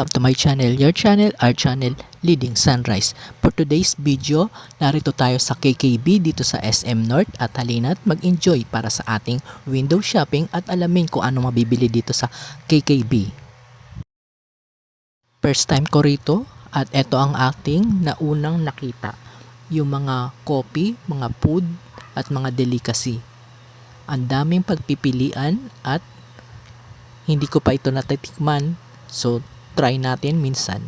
Welcome to my channel, your channel, our channel, Leading Sunrise. For today's video, narito tayo sa KKB dito sa SM North at halina't mag-enjoy para sa ating window shopping at alamin kung ano mabibili dito sa KKB. First time ko rito at ito ang ating naunang nakita. Yung mga coffee, mga food at mga delicacy. Ang daming pagpipilian at hindi ko pa ito natitikman. So, try natin minsan.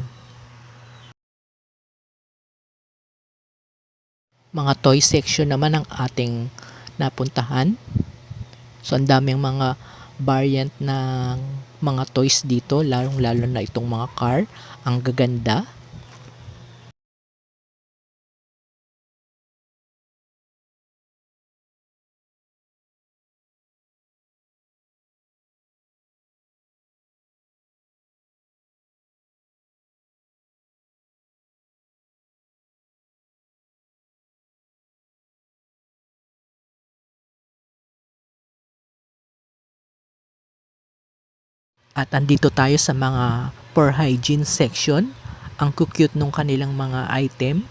Mga toy section naman ang ating napuntahan. So, ang daming mga variant ng mga toys dito, lalong-lalo na itong mga car. Ang gaganda. At andito tayo sa mga for hygiene section. Ang cute nung kanilang mga item.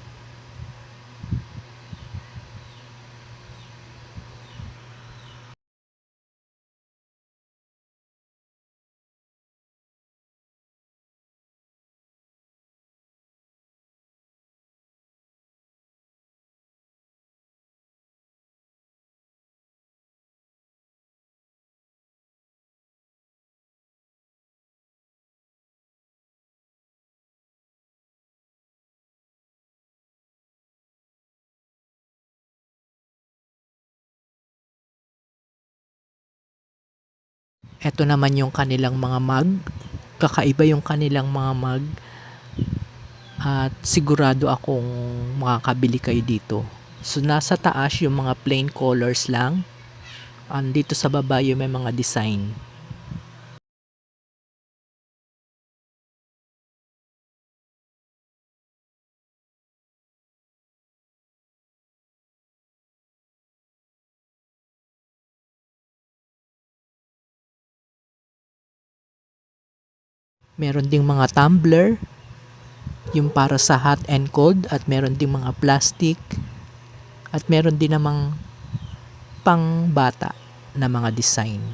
Ito naman yung kanilang mga mug. Kakaiba yung kanilang mga mug. At sigurado akong makakabili kayo dito. So nasa taas yung mga plain colors lang. Dito sa baba yung may mga design. Meron ding mga tumbler, yung para sa hot and cold, at meron ding mga plastic, at meron din namang pang bata na mga design.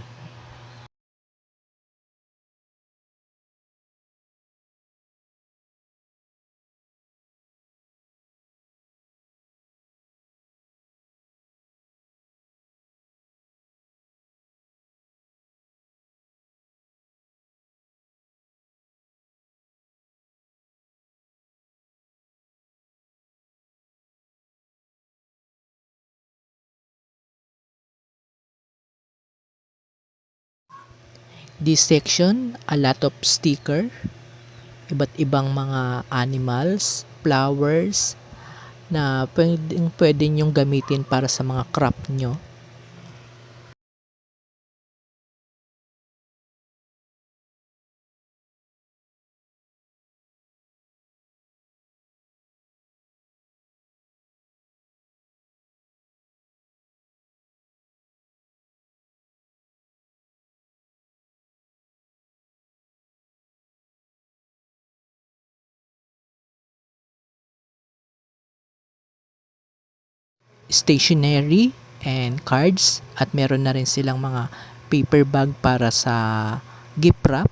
This section, a lot of sticker, iba't ibang mga animals, flowers, na pwede nyong gamitin para sa mga craft nyo. Stationery and cards, at meron na rin silang mga paper bag para sa gift wrap.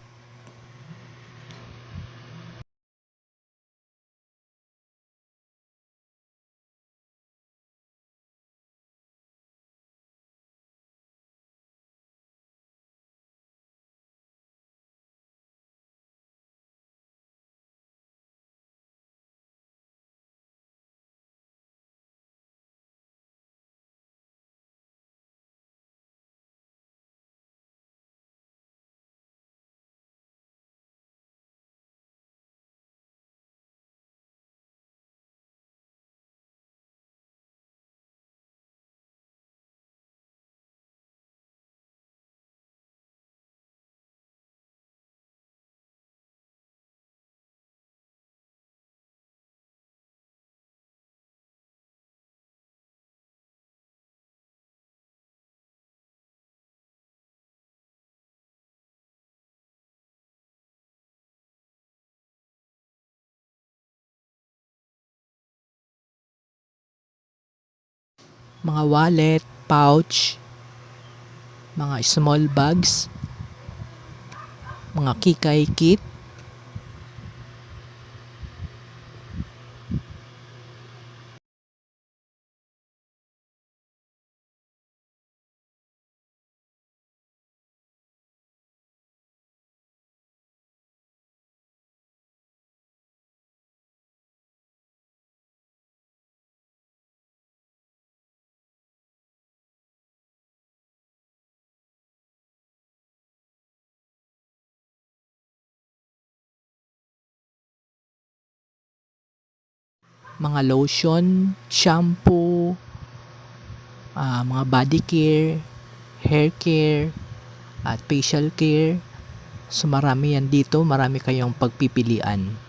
mga wallet, pouch, mga small bags, mga kikay kit, mga lotion, shampoo, mga body care, hair care, at facial care. So marami yan dito, marami kayong pagpipilian.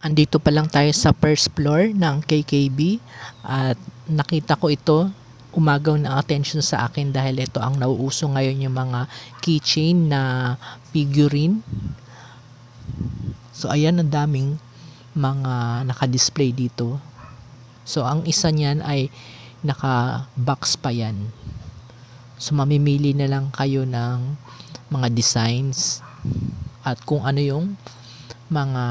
Andito pa lang tayo sa first floor ng KKB at nakita ko ito, umagaw ng attention sa akin dahil ito ang nauuso ngayon, yung mga keychain na figurine. So ayan, ang daming mga naka-display dito. So ang isa niyan ay naka-box pa yan. So mamimili na lang kayo ng mga designs at kung ano yung mga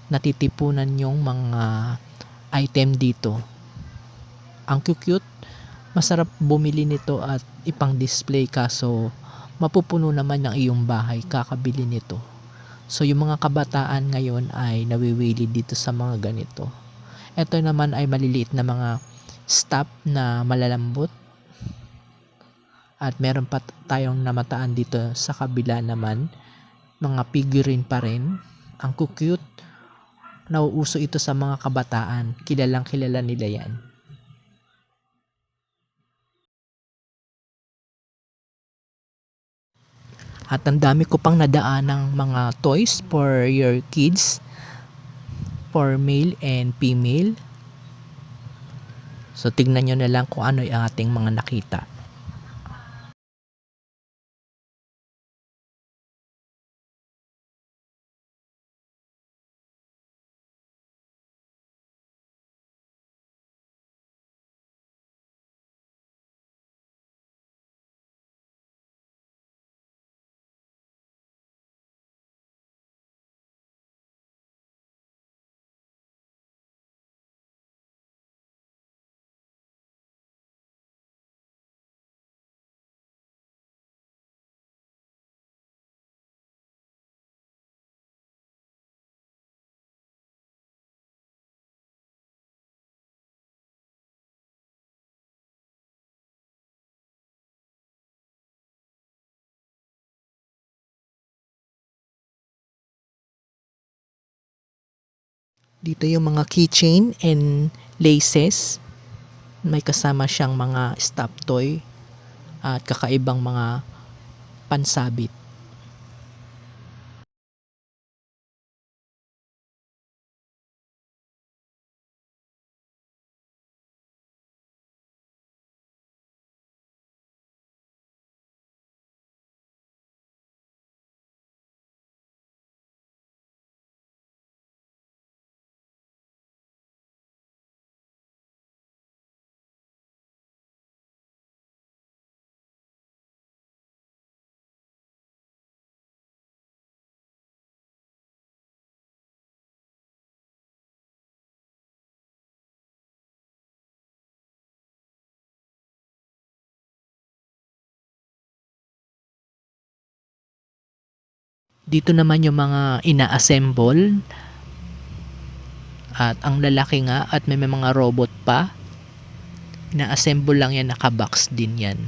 natitipunan yung mga item dito. Ang cute, masarap bumili nito at ipang display, kaso mapupuno naman ng iyong bahay kakabili nito. So yung mga kabataan ngayon ay nawiwili dito sa mga ganito. Ito naman ay maliliit na mga stop na malalambot. At meron pa tayong namataan dito sa kabila naman, mga figurine pa rin. Ang cute, nauuso ito sa mga kabataan. Kilalang kilala nila yan. At ang dami ko pang nadaan ng mga toys for your kids, for male and female. So tignan nyo na lang kung ano yung ating mga nakita. Dito yung mga keychain and laces. May kasama siyang mga stop toy at kakaibang mga pansabit. Dito naman yung mga ina-assemble at ang lalaki nga at may mga robot pa. Ina-assemble lang yan, naka-box din yan.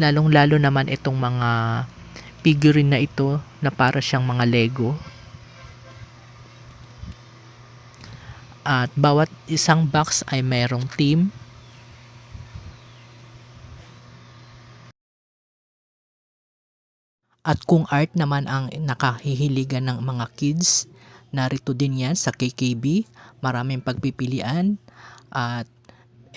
Lalong-lalo naman itong mga figurine na ito na para siyang mga Lego. At bawat isang box ay mayroong theme. At kung art naman ang nakahihiligan ng mga kids, narito din yan sa KKB. Maraming pagpipilian at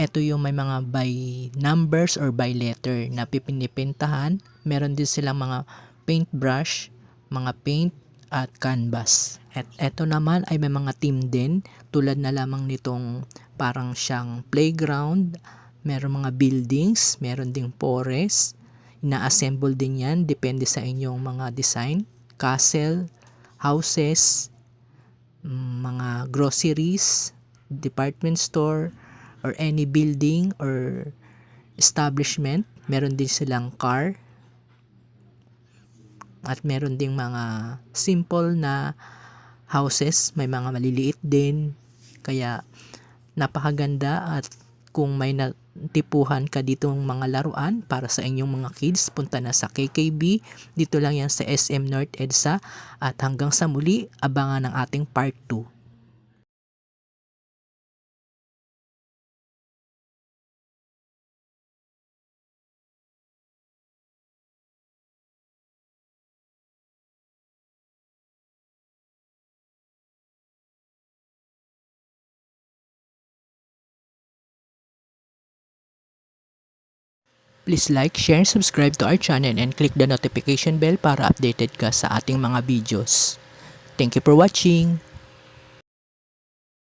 ito yung may mga by numbers or by letter na pipinipintahan. Meron din silang mga paintbrush, mga paint at canvas. At ito naman ay may mga team din tulad na lamang nitong parang siyang playground. Meron mga buildings, meron ding forest. Ina-assemble din yan, depende sa inyong mga design. Castle, houses, mga groceries, department store, or any building or establishment. Meron din silang car. At meron ding mga simple na houses, may mga maliliit din. Kaya napakaganda at kung may natipuhan ka ditong mga laruan para sa inyong mga kids, punta na sa KKB. Dito lang yan sa SM North EDSA at hanggang sa muli, abangan ang ating part 2. Please like, share, subscribe to our channel and click the notification bell para updated ka sa ating mga videos. Thank you for watching!